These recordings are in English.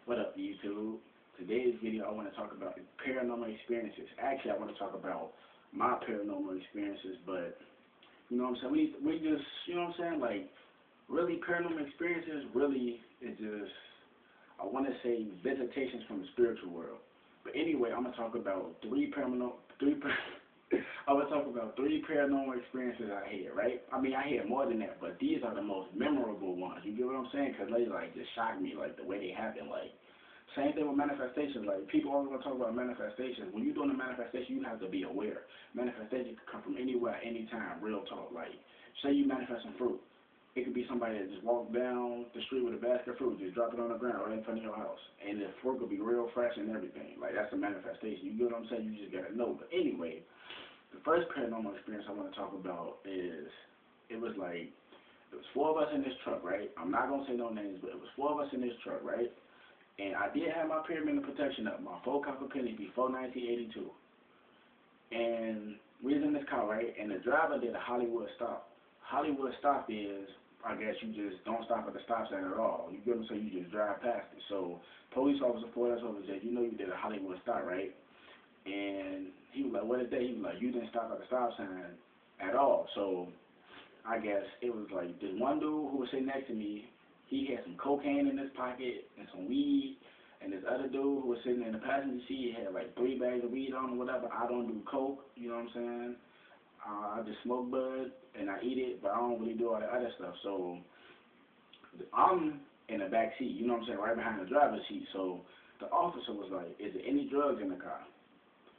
What up, YouTube? Today's video, I want to talk about paranormal experiences. Actually, I want to talk about my paranormal experiences, but you know what I'm saying? We just, you know what I'm saying? Like, really, paranormal experiences really is just, I want to say, visitations from the spiritual world. But anyway, I'm gonna talk about I'm gonna talk about three paranormal experiences I had. Right? I mean, I had more than that, but these are the most memorable ones. You get what I'm saying? Because they like just shocked me, like the way they happen. Like same thing with manifestations. Like people always want to talk about manifestations. When you're doing a manifestation, you have to be aware. Manifestation can come from anywhere, anytime. Real talk. Like say you manifest some fruit. It could be somebody that just walked down the street with a basket of fruit, just drop it on the ground right in front of your house. And the fruit could be real fresh and everything. Like, that's a manifestation. You get what I'm saying? You just got to know. But anyway, the first paranormal experience I want to talk about is, it was four of us in this truck, right? I'm not going to say no names, but it was four of us in this truck, right? And I did have my pyramid of protection up, my full copper penny before 1982. And we was in this car, right? And the driver did a Hollywood stop. Hollywood stop is, I guess you just don't stop at the stop sign at all. You get what I'm saying? You just drive past it. So police officer, police officer said, you know you did a Hollywood stop, right? And he was like, what is that? He was like, you didn't stop at the stop sign at all. So I guess it was like this one dude who was sitting next to me, he had some cocaine in his pocket and some weed. And this other dude who was sitting in the passenger seat had like 3 bags of weed on or whatever. I don't do coke, you know what I'm saying? I just smoke bud and I eat it, but I don't really do all the other stuff. So I'm in the back seat, you know what I'm saying, right behind the driver's seat. So the officer was like, is there any drugs in the car?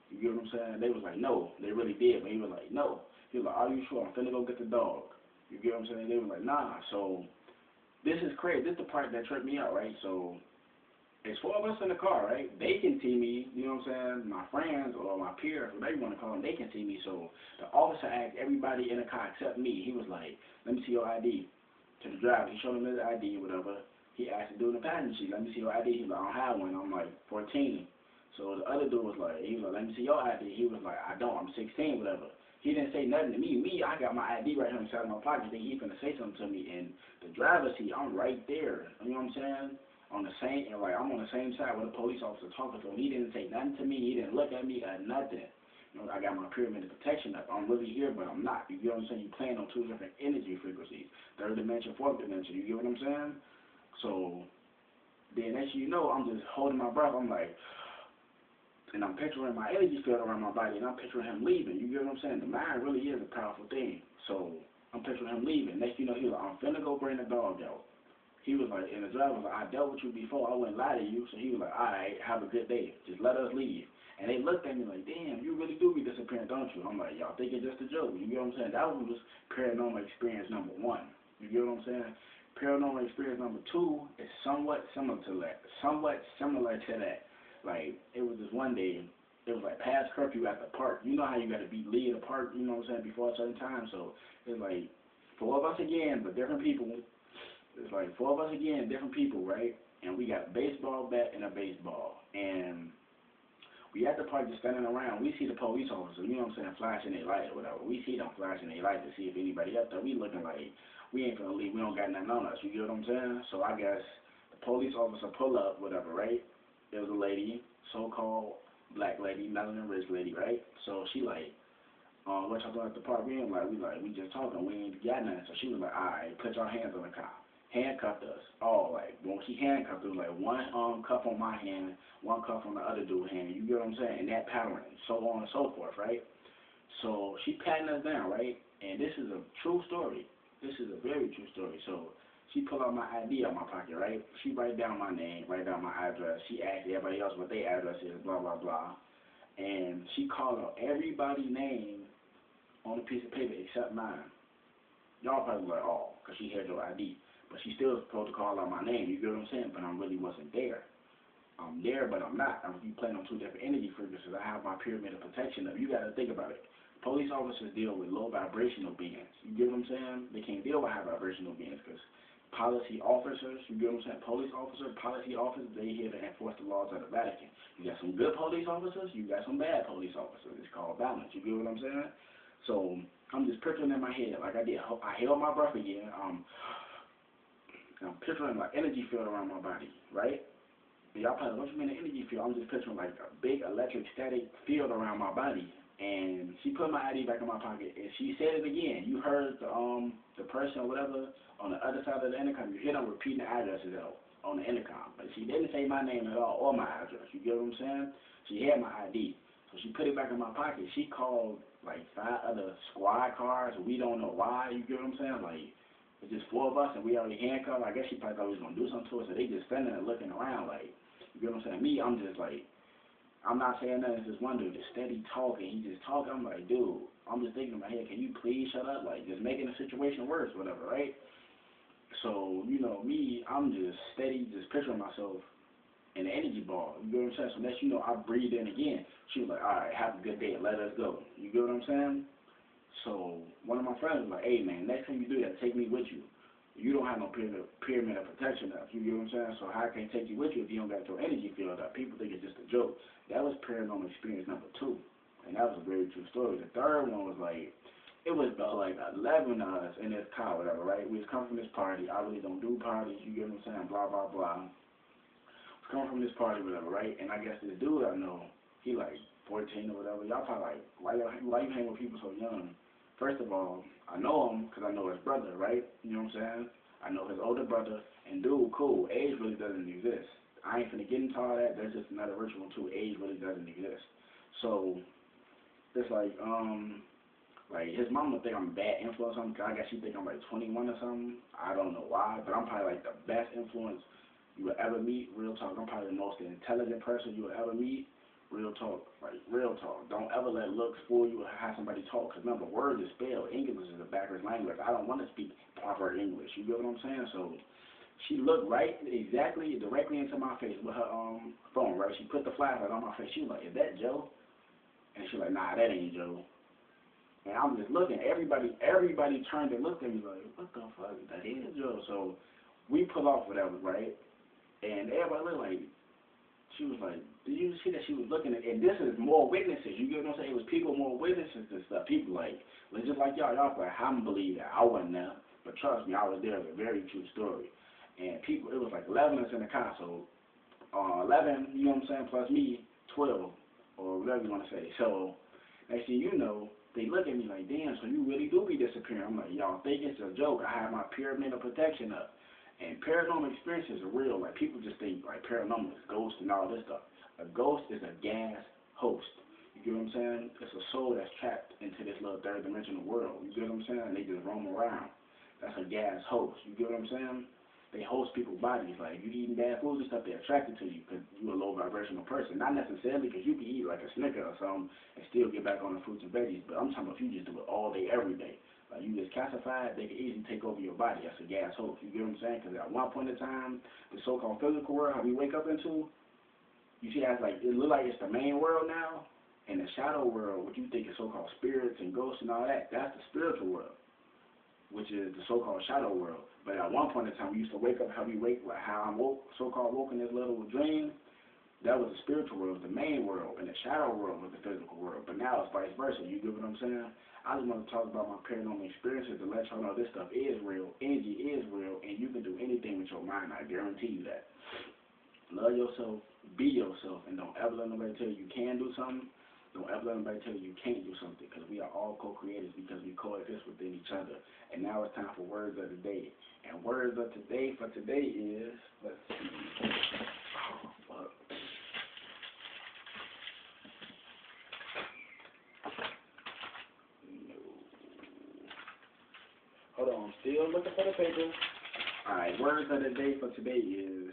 You get what I'm saying? They was like, no. They really did, but he was like, no. He was like, are you sure? I'm finna go get the dog. You get what I'm saying? They was like, nah. So this is crazy. This is the part that tripped me out, right? So it's four of us in the car, right? They can see me, you know what I'm saying? My friends or my peers, whatever you want to call them, they can see me. So the officer asked everybody in the car except me. He was like, let me see your ID. To the driver, he showed him his ID or whatever. He asked the dude in the passenger seat, let me see your ID. He was like, I don't have one. I'm like, 14. So the other dude was like, let me see your ID. He was like, I don't. I'm 16, whatever. He didn't say nothing to me. I got my ID right here inside of my pocket. Then he finna say something to me. And the driver's seat, I'm right there. You know what I'm saying? On the same, and like I'm on the same side with a police officer talking to him. He didn't say nothing to me. He didn't look at me or nothing. You know, I got my pyramid of protection up. I'm really here, but I'm not. You get what I'm saying? You playing on two different energy frequencies, third dimension, fourth dimension. You get what I'm saying? So then next you know, I'm just holding my breath. I'm like, and I'm picturing my energy field around my body, and I'm picturing him leaving. You get what I'm saying? The mind really is a powerful thing. So I'm picturing him leaving. Next you know, he's like, I'm finna go bring the dog out. He was like, and the driver was like, I dealt with you before, I wouldn't lie to you. So he was like, all right, have a good day. Just let us leave. And they looked at me like, damn, you really do be disappearing, don't you? I'm like, y'all think it's just a joke. You get what I'm saying? That was paranormal experience number one. You get what I'm saying? Paranormal experience number two is somewhat similar to that. Like, it was this one day, it was like past curfew at the park. You know how you got to leave the park, you know what I'm saying, before a certain time. So it's like four of us again, but different people. It's like four of us again, different people, right? And we got a baseball bat and a baseball. And we at the park just standing around. We see the police officers, you know what I'm saying, flashing their light or whatever. We see them flashing their light to see if anybody up there. We looking like, we ain't gonna leave. We don't got nothing on us. You get what I'm saying? So I guess the police officer pull up, whatever, right? It was a lady, so-called black lady, melanin rich lady, right? So she like, what y'all doing at the park? We just talking. We ain't got nothing. So she was like, all right, put your hands on the car. Handcuffed us all. Like when she handcuffed us, like one cuff on my hand, one cuff on the other dude's hand. You get what I'm saying? And that pattern, so on and so forth, right? So she patting us down, right? And this is a true story. This is a very true story. So she pull out my ID out my pocket, right? She write down my name, write down my address. She asked everybody else what their address is, blah blah blah. And she called out everybody's name on a piece of paper except mine. Y'all probably like, oh, because she had your ID. But she still supposed to call out my name, you get what I'm saying? But I really wasn't there. I'm there, but I'm not. I'm playing on two different energy frequencies. I have my pyramid of protection up. You got to think about it. Police officers deal with low vibrational beings. You get what I'm saying? They can't deal with high vibrational beings because policy officers, you get what I'm saying? Policy officers, they here to enforce the laws of the Vatican. You got some good police officers, you got some bad police officers. It's called balance. You get what I'm saying? So I'm just picturing in my head like I did. I held my breath again. I'm picturing like energy field around my body, right? And y'all probably, what you mean an energy field? I'm just picturing like a big electric static field around my body. And she put my ID back in my pocket, and she said it again. You heard the person or whatever on the other side of the intercom. You hear them repeating the addresses out on the intercom, but she didn't say my name at all or my address. You get what I'm saying? She had my ID, so she put it back in my pocket. She called like 5 other squad cars. We don't know why. You get what I'm saying? Like it's just 4 of us, and we already handcuffed. I guess she probably thought we was gonna do something to us, so they just standing there looking around like. You get what I'm saying? Me, I'm just like. I'm not saying nothing. It's this one dude just steady talking. He just talking. I'm like, dude, I'm just thinking in my head, can you please shut up? Like, just making the situation worse, whatever, right? So, you know, me, I'm just steady, just picturing myself in the energy ball. You get what I'm saying? So next, you know, I breathe in again. She was like, all right, have a good day. Let us go. You get what I'm saying? So one of my friends was like, hey, man, next time you do that, take me with you. You don't have no pyramid of protection up. You get what I'm saying? So how can I take you with you if you don't got your energy field up? People think it's just a joke. That was paranormal experience number 2. And that was a very true story. The third one was like, it was about like 11 of us in this car, whatever, right? We was coming from this party. I really don't do parties. You get what I'm saying? Blah, blah, blah. Was coming from this party, whatever, right? And I guess this dude I know, he like 14 or whatever. Y'all probably like, why you hang with people so young? First of all, I know him because I know his brother, right? You know what I'm saying? I know his older brother, and dude, cool. Age really doesn't exist. I ain't finna get into all that. That's just another ritual too. Age really doesn't exist. So it's like his mama think I'm a bad influence on him. Cause I guess she think I'm like 21 or something. I don't know why, but I'm probably like the best influence you will ever meet. Real talk. I'm probably the most intelligent person you will ever meet. Real talk, like real talk. Don't ever let looks fool you or have somebody talk. Cause remember, words is spelled. English is a backwards language. I don't want to speak proper English. You get what I'm saying? So she looked right, exactly, directly into my face with her phone. Right? She put the flashlight on my face. She was like, "Is that Joe?" And she was like, "Nah, that ain't Joe." And I'm just looking. Everybody turned and looked at me like, "What the fuck? That is Joe." So we pull off whatever, right? And everybody looked like. She was like, did you see that she was looking at, and this is more witnesses, you get what I'm saying? It was people, more witnesses and stuff. People like just like y'all like, I don't believe that. I wasn't there, but trust me, I was there. It's a very true story. And people, it was like 11 of us in the car, so 11, you know what I'm saying, plus me, 12, or whatever you want to say. So, next thing you know, they look at me like, damn, so you really do be disappearing. I'm like, y'all think it's a joke. I have my pyramid of protection up. And paranormal experiences are real. Like, people just think, like, paranormal is ghosts and all this stuff. A ghost is a gas host. You get what I'm saying? It's a soul that's trapped into this little third-dimensional world. You get what I'm saying? And they just roam around. That's a gas host. You get what I'm saying? They host people's bodies. Like, if you eating bad foods and stuff, they're attracted to you because you're a low-vibrational person. Not necessarily because you can eat, like, a Snicker or something and still get back on the fruits and veggies. But I'm talking about if you just do it all day, every day. Like, you just calcified, they can easily take over your body. That's a gas host. You get what I'm saying? Because at one point in time, the so-called physical world, how we wake up into, you see that's like, it look like it's the main world now. And the shadow world, what you think is so-called spirits and ghosts and all that, that's the spiritual world, which is the so-called shadow world. But at one point in time, we used to wake up, how we wake, like how I'm woke, so-called woke in this little dream. That was the spiritual world, the main world, and the shadow world was the physical world. But now it's vice versa. You get what I'm saying? I just want to talk about my paranormal experiences to let y'all know this stuff is real, energy is real, and you can do anything with your mind. I guarantee you that. Love yourself, be yourself, and don't ever let nobody tell you you can do something. Don't ever let nobody tell you you can't do something, because we are all co-creators because we coexist within each other. And now it's time for words of the day. And words of today for today is, let's see. Oh, fuck. Hold on, still looking for the paper. Alright, words of the day for today is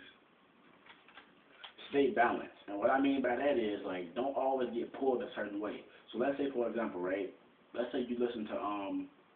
stay balanced. And what I mean by that is, like, don't always get pulled a certain way. So let's say, for example, right, let's say you listen to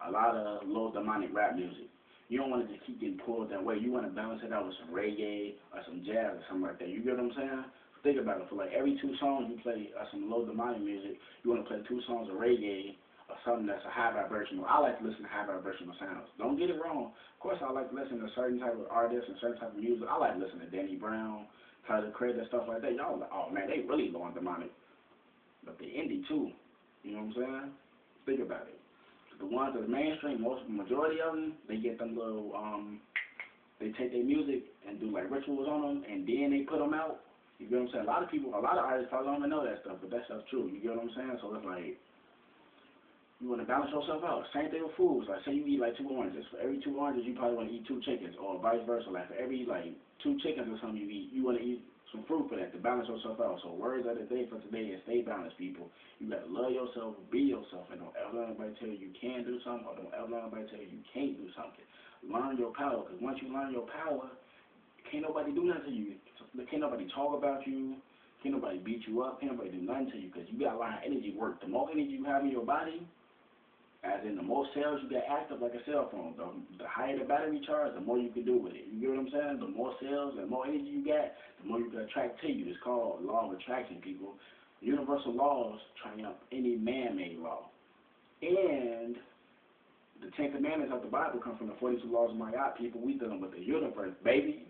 a lot of low demonic rap music. You don't want to just keep getting pulled that way. You want to balance it out with some reggae or some jazz or something like that. You get what I'm saying? Think about it. For like every 2 songs you play some low demonic music, you want to play 2 songs of reggae or something that's a high vibrational. I like to listen to high vibrational sounds. Don't get it wrong. Of course, I like to listen to certain type of artists and certain type of music. I like to listen to Danny Brown, Tyler Creator, stuff like that. Y'all like, oh man, they really low on demonic. But they indie too. You know what I'm saying? Think about it. The ones that are mainstream, majority of them, they get them little, they take their music and do like rituals on them, and then they put them out. You get what I'm saying? A lot of people, a lot of artists probably don't even know that stuff, but that stuff's true. You get what I'm saying? So it's like, you want to balance yourself out. Same thing with foods. Like, say you eat like 2 oranges. For every 2 oranges, you probably want to eat 2 chickens, or vice versa. Like, for every, like, 2 chickens or something you eat, you want to eat some fruit for that to balance yourself out. So words of the day for today is stay balanced, people. You got to love yourself, be yourself, and don't ever let anybody tell you can do something, or don't ever let anybody tell you can't do something. Learn your power, because once you learn your power, can't nobody do nothing to you. Can't nobody talk about you. Can't nobody beat you up. Can't nobody do nothing to you, because you got to learn how energy works. The more energy you have in your body, as in the more cells you get active like a cell phone, the higher the battery charge, the more you can do with it. You get what I'm saying? The more cells and more energy you get, the more you can attract to you. It's called law of attraction, people. Universal laws triumph any man-made law. And the 10 Commandments of the Bible come from the 42 laws of Ma'at. People, we dealing with the universe, baby.